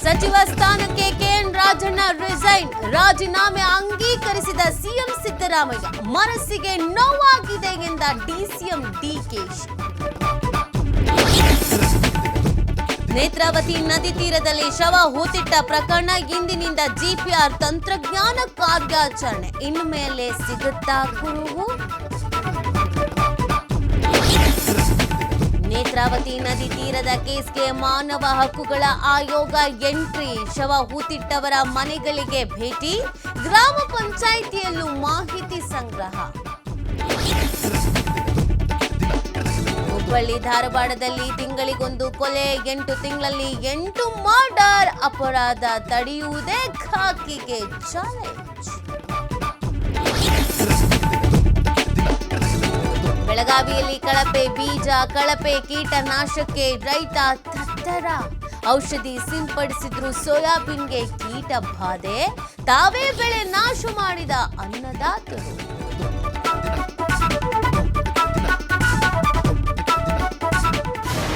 ಸಚಿವ ಸ್ಥಾನಕ್ಕೆ K N Rajanna resign, ರಾಜೀನಾಮೆ ಅಂಗೀಕರಿಸಿದ ಸಿಎಂ ಸಿದ್ದರಾಮಯ್ಯ. ಮನಸ್ಸಿಗೆ ನೋವಾಗಿದೆ ಎಂದ ಡಿಸಿಎಂ ಡಿಕೆಶಿ. ನೇತ್ರಾವತಿ ನದಿ ತೀರದಲ್ಲಿ ಶವ ಹೂತಿಟ್ಟ ಪ್ರಕರಣ, ಇಂದಿನಿಂದ ಜಿಪಿಆರ್ ತಂತ್ರಜ್ಞಾನ ಕಾರ್ಯಾಚರಣೆ. ಇನ್ನು ಮೇಲೆ ಸಿಗುತ್ತಾ ಕುರುಹು? ನೇತ್ರಾವತಿ ನದಿ ತೀರದ ಕೇಸ್ಗೆ ಮಾನವ ಹಕ್ಕುಗಳ ಆಯೋಗ ಎಂಟ್ರಿ, ಶವ ಹೂತಿಟ್ಟವರ ಮನೆಗಳಿಗೆ ಭೇಟಿ, ಗ್ರಾಮ ಪಂಚಾಯಿತಿಯಲ್ಲೂ ಮಾಹಿತಿ ಸಂಗ್ರಹ. ಹುಬ್ಬಳ್ಳಿ ಧಾರವಾಡದಲ್ಲಿ ತಿಂಗಳಿಗೊಂದು ಕೊಲೆ, 8 ತಿಂಗಳಲ್ಲಿ 8 ಮರ್ಡರ್. ಅಪರಾಧ ತಡೆಯುವುದೇ ಖಾಕಿಗೆ ಚಾಲೆಂಜ್. ಬೆಳಗಾವಿಯಲ್ಲಿ ಕಳಪೆ ಬೀಜ, ಕಳಪೆ ಕೀಟನಾಶಕ್ಕೆ ರೈತ ತತ್ತರ. ಔಷಧಿ ಸಿಂಪಡಿಸಿದ್ರು ಸೋಯಾಬೀನ್ಗೆ ಕೀಟ ಬಾಧೆ, ತಾವೇ ಬೆಳೆ ನಾಶ ಮಾಡಿದ ಅನ್ನದಾತರು.